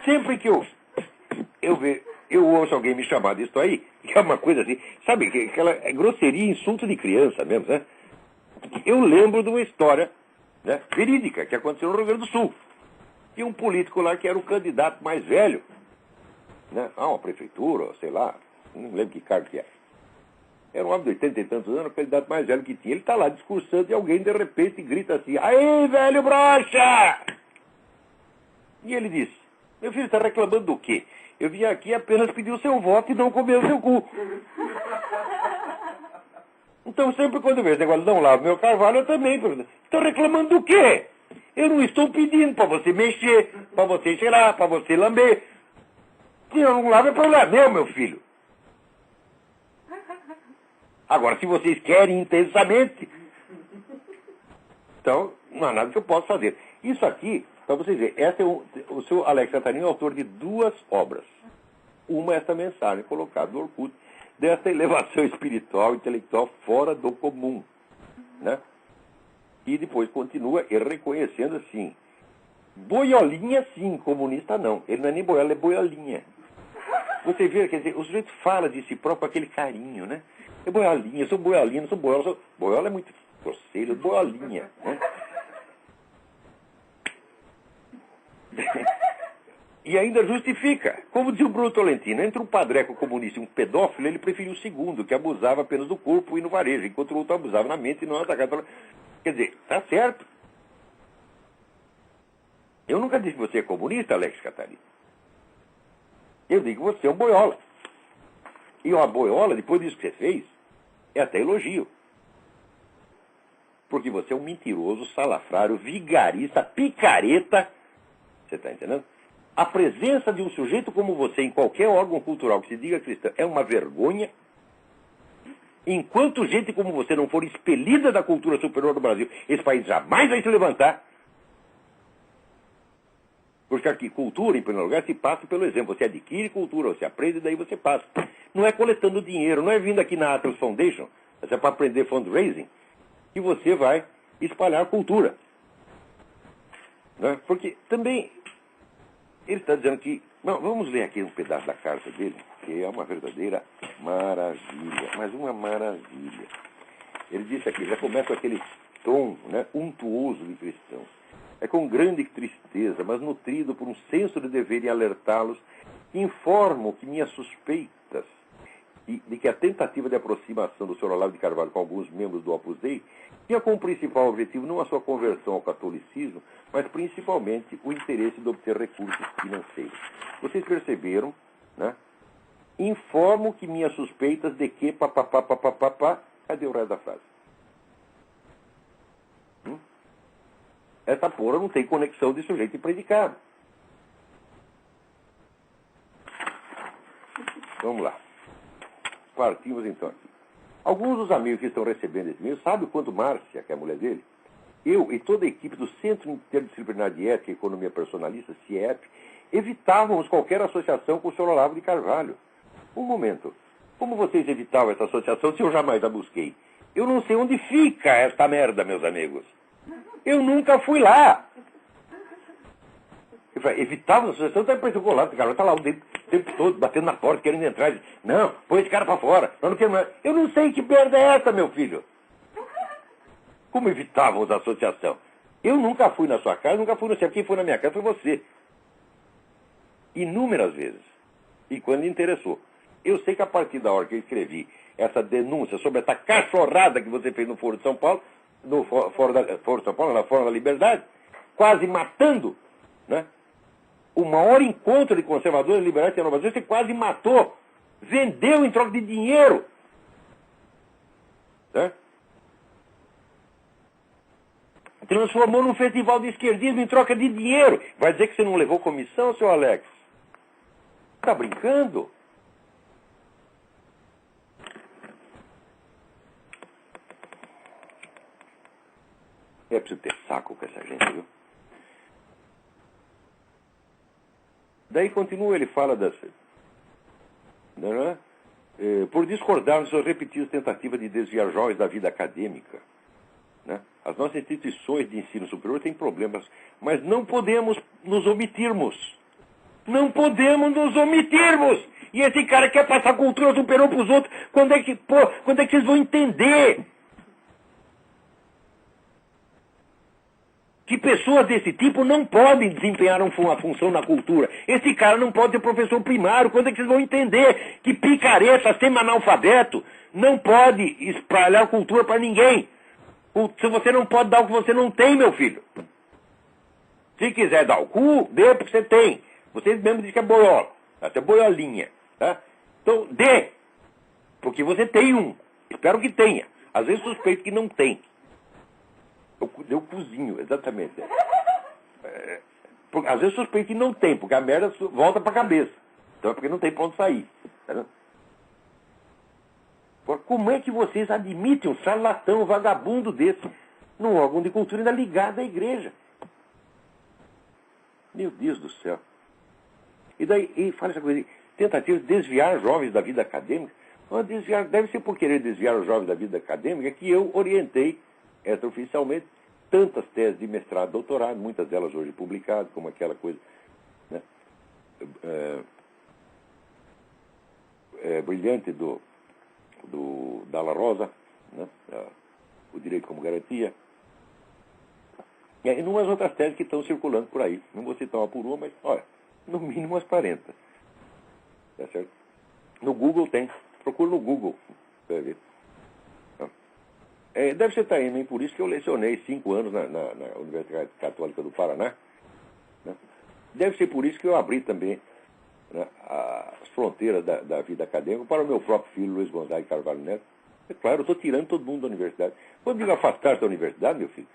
Sempre que eu ouço alguém me chamar disso aí, que é uma coisa assim, sabe, aquela grosseria, insulto de criança mesmo, né? Eu lembro de uma história, né, verídica, que aconteceu no Rio Grande do Sul. Tinha um político lá que era o candidato mais velho, né, a uma prefeitura, sei lá, não lembro que cargo que era. Era um homem de 80 e tantos anos, o candidato mais velho que tinha. Ele está lá discursando e alguém de repente grita assim, aí, velho broxa! E ele disse, meu filho, está reclamando do quê? Eu vim aqui apenas pedir o seu voto e não comer o seu cu. Então, sempre quando eu vejo esse negócio, não lavo meu carvalho, eu também pergunto, estão reclamando do quê? Eu não estou pedindo para você mexer, para você cheirar, para você lamber. Se eu não lavo, é problema meu filho. Agora, se vocês querem intensamente, então não há nada que eu possa fazer. Isso aqui, para vocês verem, o seu Alex Catarino é autor de 2 obras. Uma é essa mensagem colocada no Orkut, dessa elevação espiritual e intelectual fora do comum. Né? E depois continua reconhecendo assim, boiolinha sim, comunista não. Ele não é nem boiola, é boiolinha. Você vê, quer dizer, o sujeito fala de si próprio com aquele carinho, né? É boiolinha, sou boiolinha, sou boiola. Boiola é muito grosseiro, boiolinha. Né? E ainda justifica. Como dizia o Bruno Tolentino, entre um padreco comunista e um pedófilo, ele preferiu o segundo, que abusava apenas do corpo e no varejo, enquanto o outro abusava na mente e não atacava. Quer dizer, tá certo. Eu nunca disse que você é comunista, Alex Catarina. Eu digo que você é um boiola. E uma boiola, depois disso que você fez, é até elogio. Porque você é um mentiroso, salafrário, vigarista, picareta. Você está entendendo? A presença de um sujeito como você em qualquer órgão cultural que se diga cristão é uma vergonha. Enquanto gente como você não for expelida da cultura superior do Brasil, esse país jamais vai se levantar. Porque aqui, cultura, em primeiro lugar, se passa pelo exemplo. Você adquire cultura, você aprende, daí você passa. Não é coletando dinheiro, não é vindo aqui na Atlas Foundation, é para aprender fundraising, que você vai espalhar a cultura. Né? Porque também, ele está dizendo que... Não, vamos ler aqui um pedaço da carta dele, que é uma verdadeira maravilha, mas uma maravilha. Ele disse aqui, já começa com aquele tom, né, untuoso de cristão. É com grande tristeza, mas nutrido por um senso de dever em alertá-los, informo que minhas suspeitas de que a tentativa de aproximação do Sr. Olavo de Carvalho com alguns membros do Opus Dei tinha como principal objetivo não a sua conversão ao catolicismo, mas principalmente o interesse de obter recursos financeiros. Vocês perceberam, né? Informo que minhas suspeitas de que papapá, cadê o resto da frase? Essa porra não tem conexão de sujeito e predicado. Vamos lá. Partimos então aqui. Alguns dos amigos que estão recebendo esse e-mail sabem o quanto Márcia, que é a mulher dele, eu e toda a equipe do Centro Interdisciplinar de Ética e Economia Personalista, CIEP, evitávamos qualquer associação com o Sr. Olavo de Carvalho. Um momento. Como vocês evitavam essa associação se eu jamais a busquei? Eu não sei onde fica esta merda, meus amigos. Eu nunca fui lá. Eu falei, evitava a associação, então depois o Olavo de Carvalho está lá o tempo todo, batendo na porta, querendo entrar. Diz, não, põe esse cara para fora. Não quero mais. Eu não sei que merda é essa, meu filho. Como evitávamos a associação? Eu nunca fui na sua casa, nunca fui no seu. Quem foi na minha casa foi você. Inúmeras vezes. E quando lhe interessou. Eu sei que a partir da hora que eu escrevi essa denúncia sobre essa cachorrada que você fez no Foro de São Paulo, no Foro de São Paulo, na Fórum da Liberdade, quase matando, né? O maior encontro de conservadores e liberais e inovadores, você quase matou. Vendeu em troca de dinheiro. Né? Transformou num festival de esquerdismo em troca de dinheiro. Vai dizer que você não levou comissão, seu Alex? Tá brincando? É preciso ter saco com essa gente, viu? Daí continua, ele fala das... Né? Por discordar de suas repetidas tentativas de desviar jovens da vida acadêmica. Né? As nossas instituições de ensino superior têm problemas, mas não podemos nos omitirmos. Não podemos nos omitirmos! E esse cara quer passar cultura superior para os outros. Quando é que vocês vão entender? Que pessoas desse tipo não podem desempenhar uma função na cultura. Esse cara não pode ser professor primário. Quando é que vocês vão entender que picareta, semi-analfabeto, não pode espalhar cultura para ninguém? Se você não pode dar o que você não tem, meu filho. Se quiser dar o cu, dê porque você tem. Vocês mesmos dizem que é boiola. Até boiolinha. Tá? Então, dê. Porque você tem um. Espero que tenha. Às vezes suspeito que não tem. Eu cozinho, exatamente. Às vezes suspeito que não tem, porque a merda volta para a cabeça. Então é porque não tem para onde sair. Tá? Como é que vocês admitem um charlatão, um vagabundo desse, num órgão de cultura ainda ligado à igreja? Meu Deus do céu. E daí, fala essa coisa, tentativa de desviar jovens da vida acadêmica. Deve ser por querer desviar os jovens da vida acadêmica que eu orientei extraoficialmente tantas teses de mestrado, doutorado, muitas delas hoje publicadas, como aquela coisa, né, brilhante do Dalla Rosa, né, o direito como garantia, e umas outras teses que estão circulando por aí. Não vou citar uma por uma, mas, olha, no mínimo umas 40. Tá certo? No Google tem. Procura no Google. Vai ver. Deve ser também por isso que eu lecionei 5 anos na Universidade Católica do Paraná. Deve ser por isso que eu abri também, né, as fronteiras da vida acadêmica para o meu próprio filho, Luiz Gonzaga Carvalho Neto. É claro, eu estou tirando todo mundo da universidade. Quando digo afastar da universidade, meu filho,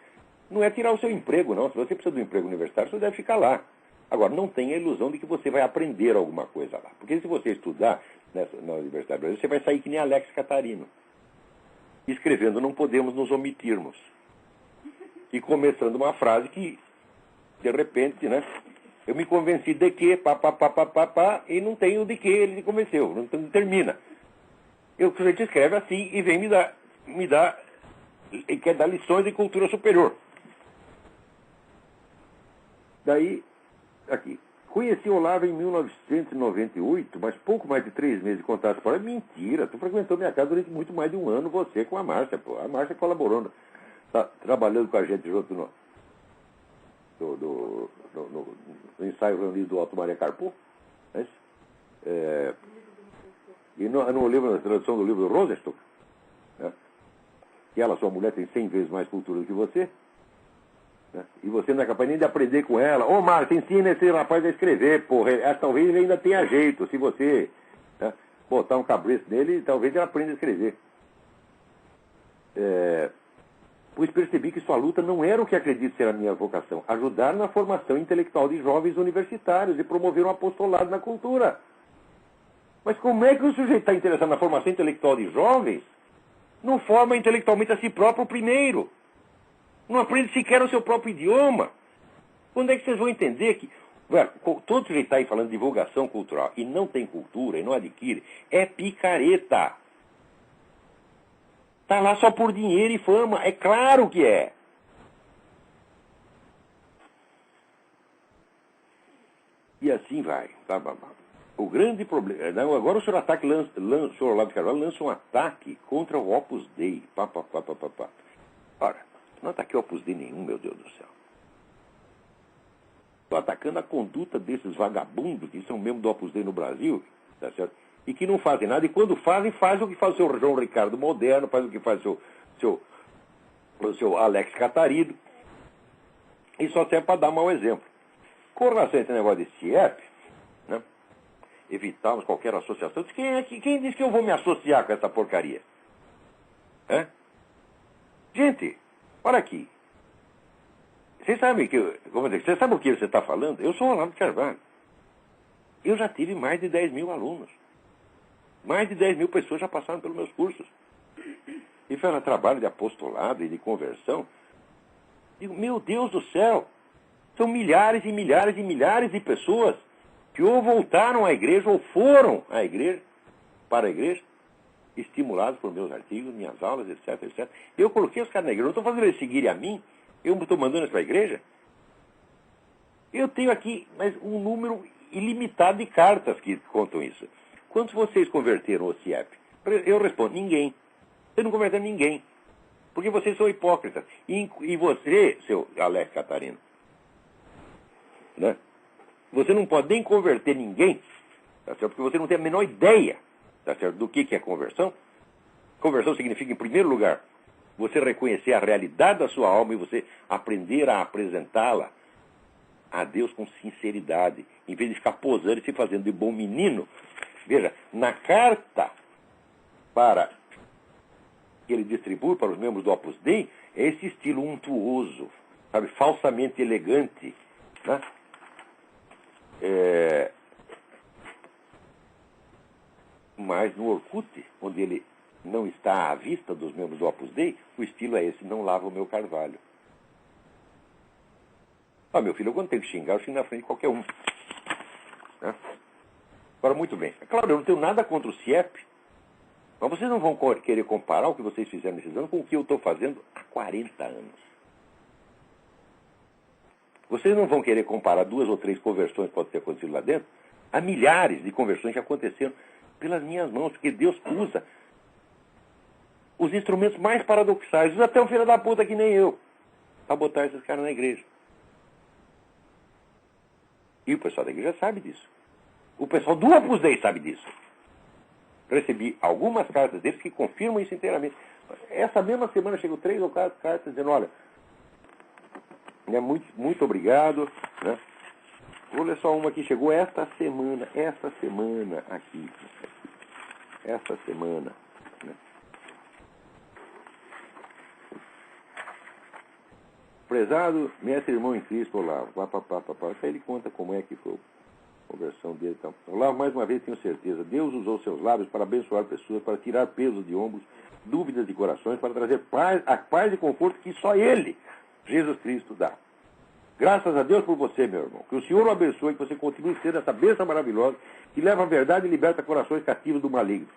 não é tirar o seu emprego, não. Se você precisa de um emprego universitário, você deve ficar lá. Agora, não tenha a ilusão de que você vai aprender alguma coisa lá. Porque se você estudar na Universidade Brasileira, você vai sair que nem Alex Catarino. Escrevendo, não podemos nos omitirmos. E começando uma frase que, de repente, né, eu me convenci de que, e não tenho de que ele me convenceu, não termina. O sujeito escreve assim e vem e quer dar lições de cultura superior. Daí, aqui, conheci Olavo em 1998, mas pouco mais de 3 meses de contato para mentira. Tu frequentou minha casa durante muito mais de um ano, você com a Márcia, pô. A Márcia colaborou, tá trabalhando com a gente junto no ensaio reunido do Alto Maria Carpo. Né? E no livro, na tradução do livro do Rosenstock, né? Que ela, sua mulher, tem 100 vezes mais cultura do que você. Né? E você não é capaz nem de aprender com ela. Ô, Marta, ensina esse rapaz a escrever, porra. Talvez ele ainda tenha jeito. Se você, né, botar um cabresto nele, talvez ele aprenda a escrever. Pois percebi que sua luta não era o que acredito ser a minha vocação. Ajudar na formação intelectual de jovens universitários e promover um apostolado na cultura. Mas como é que o sujeito está interessado na formação intelectual de jovens? Não forma intelectualmente a si próprio primeiro. Não aprende sequer o seu próprio idioma. Quando é que vocês vão entender que... todo sujeito está aí falando de divulgação cultural e não tem cultura e não adquire, é picareta. Está lá só por dinheiro e fama. É claro que é. E assim vai. O grande problema... Agora o senhor o senhor Olavo de Carvalho lança um ataque contra o Opus Dei. Ora, não ataquei o Opus Dei nenhum, meu Deus do céu. Estou atacando a conduta desses vagabundos que são membros do Opus Dei no Brasil, tá certo? E que não fazem nada. E quando fazem, faz o que faz o seu João Ricardo Moderno, faz o que faz o seu Alex Catarino. E só serve para dar mau exemplo. Com relação a esse negócio de CIEP, né? Evitarmos qualquer associação. Quem disse que eu vou me associar com essa porcaria? Gente, olha aqui. Vocês sabem você sabe o que você está falando? Eu sou o Olavo de Carvalho. Eu já tive mais de 10 mil alunos. Mais de 10 mil pessoas já passaram pelos meus cursos. E fizeram trabalho de apostolado e de conversão. Digo, meu Deus do céu, são milhares e milhares e milhares de pessoas que ou voltaram à igreja ou foram à igreja, para a igreja, estimulados por meus artigos, minhas aulas, etc, etc. Eu coloquei os caras na igreja, não estou fazendo eles seguirem a mim, eu estou mandando eles para a igreja. Eu tenho aqui um número ilimitado de cartas que contam isso. Quantos vocês converteram o CIEP? Eu respondo, ninguém. Vocês não converteram ninguém. Porque vocês são hipócritas. E você, seu Alex Catarino, né? Você não pode nem converter ninguém, tá certo? Porque você não tem a menor ideia, tá certo, do que é conversão. Conversão significa, em primeiro lugar, você reconhecer a realidade da sua alma e você aprender a apresentá-la a Deus com sinceridade, em vez de ficar posando e se fazendo de bom menino. Veja, na carta que ele distribui para os membros do Opus Dei, é esse estilo untuoso, sabe, falsamente elegante, né? Mas no Orkut, onde ele não está à vista dos membros do Opus Dei, o estilo é esse, não lava o meu carvalho. Meu filho, quando tenho que xingar, eu xingo na frente de qualquer um. Né? Agora, muito bem. É claro, eu não tenho nada contra o CIEP, mas vocês não vão querer comparar o que vocês fizeram nesses anos com o que eu estou fazendo há 40 anos. Vocês não vão querer comparar 2 ou 3 conversões que podem ter acontecido lá dentro a milhares de conversões que aconteceram pelas minhas mãos, porque Deus usa os instrumentos mais paradoxais, usa até um filho da puta que nem eu, para botar esses caras na igreja. E o pessoal da igreja sabe disso. O pessoal do Opus Dei sabe disso. Recebi algumas cartas deles que confirmam isso inteiramente. Essa mesma semana chegou 3 ou 4 cartas dizendo, olha, muito, muito obrigado, né? Vou ler só uma que chegou esta semana aqui. Esta semana. Né? Prezado mestre irmão em Cristo, Olavo. Aí ele conta como é que foi a conversão dele. Então, Olavo, mais uma vez tenho certeza, Deus usou seus lábios para abençoar pessoas, para tirar pesos de ombros, dúvidas de corações, para trazer paz, a paz e conforto que só Ele, Jesus Cristo, dá. Graças a Deus por você, meu irmão. Que o Senhor o abençoe, que você continue sendo essa bênção maravilhosa que leva a verdade e liberta corações cativos do maligno.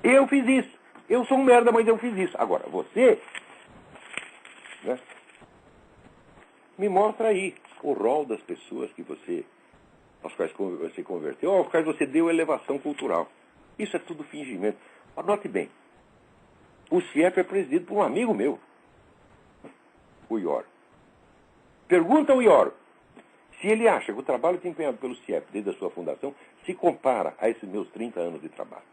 Eu fiz isso. Eu sou um merda, mas eu fiz isso. Agora, você, né, me mostra aí o rol das pessoas que você, às quais você converteu, aos quais você deu elevação cultural. Isso é tudo fingimento. Anote bem. O CIEP é presidido por um amigo meu, o Ior. Pergunta ao Ior se ele acha que o trabalho desempenhado pelo CIEP desde a sua fundação se compara a esses meus 30 anos de trabalho.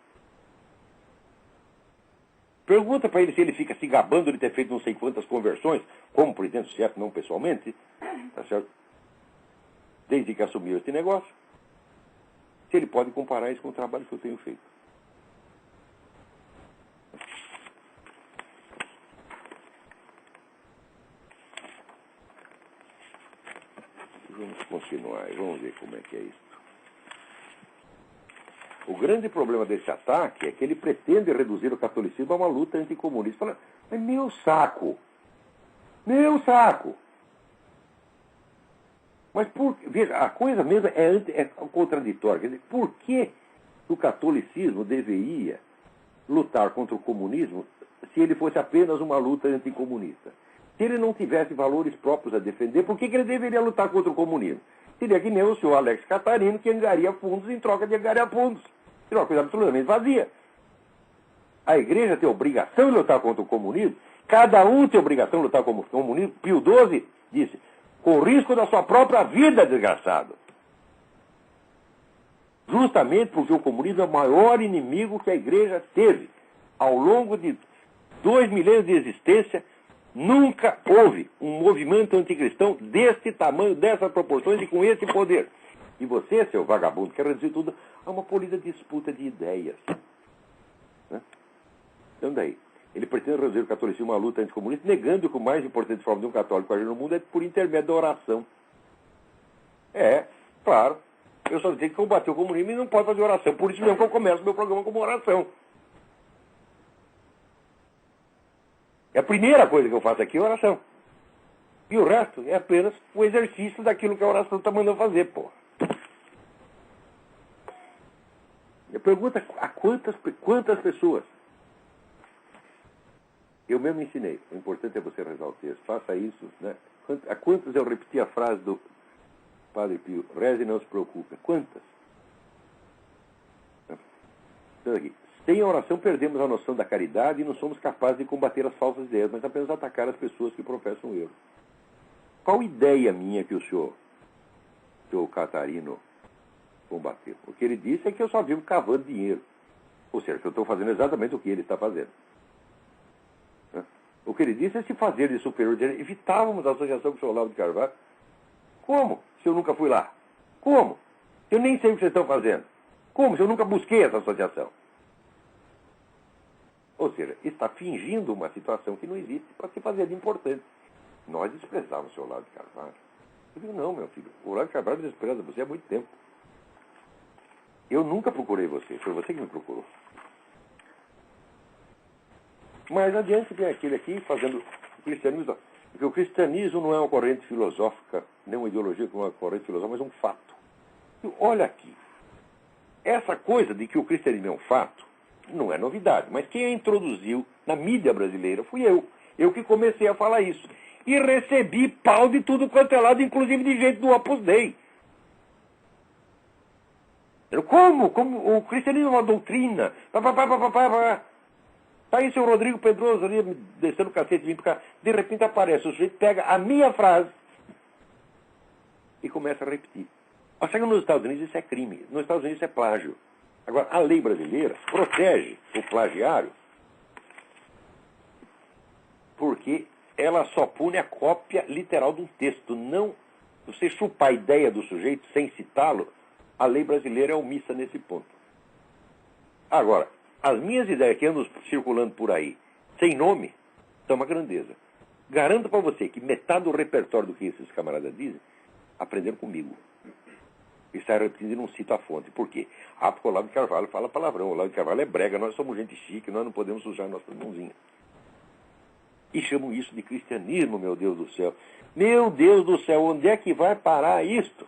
Pergunta para ele se ele fica se gabando de ter feito não sei quantas conversões, como presidente do CIEP, não pessoalmente, tá certo? Desde que assumiu esse negócio, se ele pode comparar isso com o trabalho que eu tenho feito. Vamos continuar e vamos ver como é que é isso. O grande problema desse ataque é que ele pretende reduzir o catolicismo a uma luta anticomunista. Fala, mas meu saco! Meu saco! Mas veja, a coisa mesmo é contraditória. Quer dizer, por que o catolicismo deveria lutar contra o comunismo se ele fosse apenas uma luta anticomunista? Se ele não tivesse valores próprios a defender, por que ele deveria lutar contra o comunismo? Seria que nem o senhor Alex Catarino, que angariaria fundos em troca de angariar fundos. Seria uma coisa absolutamente vazia. A igreja tem obrigação de lutar contra o comunismo. Cada um tem obrigação de lutar contra o comunismo. Pio XII disse, com risco da sua própria vida, desgraçado. Justamente porque o comunismo é o maior inimigo que a igreja teve. Ao longo de 2 milênios de existência, nunca houve um movimento anticristão deste tamanho, dessas proporções e com esse poder. E você, seu vagabundo, quer reduzir tudo a uma polida disputa de ideias. Né? Então daí, ele pretende reduzir o catolicismo a uma luta anticomunista, negando que o mais importante forma de um católico agir no mundo é por intermédio da oração. Claro. Eu só tenho que combater o comunismo e não pode fazer oração. Por isso mesmo que eu começo meu programa como oração. A primeira coisa que eu faço aqui é oração. E o resto é apenas o exercício daquilo que a oração está mandando fazer, pô. Eu pergunto a quantas pessoas. Eu mesmo ensinei. O importante é você rezar o texto. Faça isso, né? A quantas eu repeti a frase do Padre Pio? Reze e não se preocupe. Quantas? Então aqui. Sem a oração perdemos a noção da caridade e não somos capazes de combater as falsas ideias, mas apenas atacar as pessoas que professam o erro. Qual ideia minha que o senhor Catarino, combateu? O que ele disse é que eu só vivo cavando dinheiro. Ou seja, que eu estou fazendo exatamente o que ele está fazendo. O que ele disse é se fazer de superior direito. Evitávamos a associação com o senhor Olavo de Carvalho. Como? Se eu nunca fui lá. Como? Se eu nem sei o que vocês estão fazendo. Como? Se eu nunca busquei essa associação. Ou seja, está fingindo uma situação que não existe para se fazer de importante. Nós desprezávamos o senhor Olavo de Carvalho. Eu digo, não, meu filho, o Olavo de Carvalho despreza você há muito tempo. Eu nunca procurei você, foi você que me procurou. Mais adiante vem aquele aqui fazendo o cristianismo. Porque o cristianismo não é uma corrente filosófica, nem uma ideologia como uma corrente filosófica, mas um fato. E olha aqui, essa coisa de que o cristianismo é um fato, não é novidade, mas quem a introduziu na mídia brasileira fui eu. Eu que comecei a falar isso. E recebi pau de tudo quanto é lado, inclusive de gente do Opus Dei. Como? O cristianismo é uma doutrina. Tá aí o seu Rodrigo Pedroso ali, descendo o cacete, vindo pra cá. De repente aparece, o sujeito pega a minha frase e começa a repetir. Só que nos Estados Unidos isso é crime. Nos Estados Unidos isso é plágio. Agora, a lei brasileira protege o plagiário porque ela só pune a cópia literal de um texto, não você chupar a ideia do sujeito sem citá-lo, a lei brasileira é omissa nesse ponto. Agora, as minhas ideias que andam circulando por aí, sem nome, são uma grandeza. Garanto para você que metade do repertório do que esses camaradas dizem, aprenderam comigo. E sai repetindo e não cito a fonte. Por quê? Porque o Olavo de Carvalho fala palavrão. O Olavo de Carvalho é brega, nós somos gente chique, nós não podemos sujar nossas mãozinhas. E chamam isso de cristianismo, meu Deus do céu. Meu Deus do céu, onde é que vai parar isto?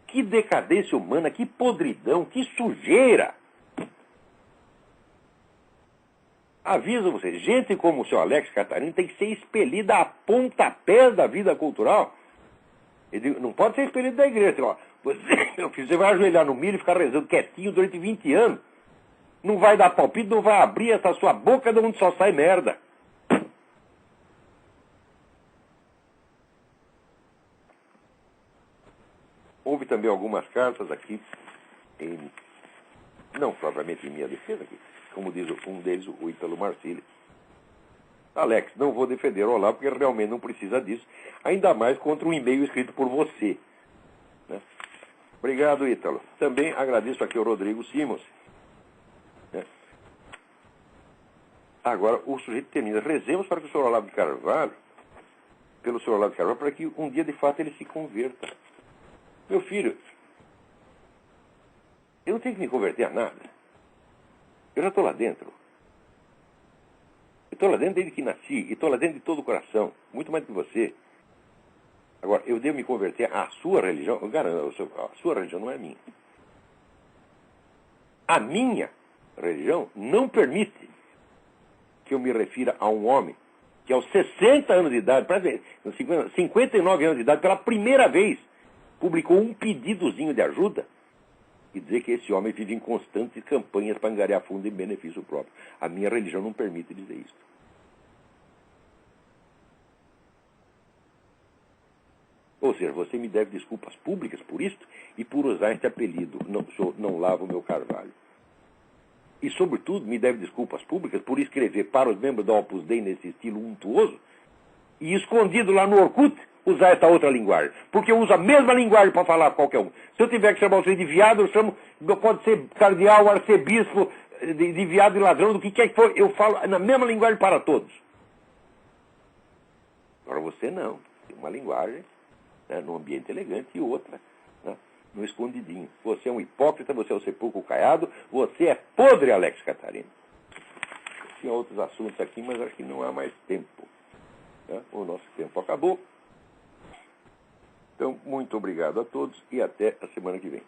Que decadência humana, que podridão, que sujeira! Aviso você, gente como o seu Alex Catarino tem que ser expelida a pontapés da vida cultural. Ele não pode ser expelido da igreja. Ó, você vai ajoelhar no milho e ficar rezando quietinho durante 20 anos. Não vai dar palpite, não vai abrir essa sua boca de onde só sai merda. Houve também algumas cartas aqui, não propriamente em minha defesa, aqui, como diz um deles, o Ítalo Marcílio. Alex, não vou defender o Olavo, porque realmente não precisa disso, ainda mais contra um e-mail escrito por você. Né? Obrigado, Ítalo. Também agradeço aqui ao Rodrigo Simons. Né? Agora, o sujeito termina. Rezemos para que o senhor Olavo de Carvalho, pelo senhor Olavo de Carvalho, para que um dia, de fato, ele se converta. Meu filho, eu não tenho que me converter a nada. Eu já estou lá dentro. Eu estou lá dentro desde que nasci, e estou lá dentro de todo o coração, muito mais do que você. Agora, eu devo me converter à sua religião? Eu garanto, a sua religião não é minha. A minha religião não permite que eu me refira a um homem que aos 60 anos de idade, 59 anos de idade, pela primeira vez, publicou um pedidozinho de ajuda e dizer que esse homem vive em constantes campanhas para angariar fundo em benefício próprio. A minha religião não permite dizer isso. Ou seja, você me deve desculpas públicas por isto e por usar este apelido, não lavo meu Carvalho. E, sobretudo, me deve desculpas públicas por escrever para os membros da Opus Dei nesse estilo untuoso e, escondido lá no Orkut, usar essa outra linguagem. Porque eu uso a mesma linguagem para falar qualquer um. Se eu tiver que chamar você de viado, pode ser cardeal, arcebispo, de viado e ladrão, do que quer que for, eu falo na mesma linguagem para todos. Agora você não. Tem uma linguagem, né, num ambiente elegante e outra, né, no escondidinho. Você é um hipócrita, você é um sepulcro caiado, você é podre, Alex Catarino. Tinha outros assuntos aqui, mas acho que não há mais tempo. Né? O nosso tempo acabou. Então, muito obrigado a todos e até a semana que vem.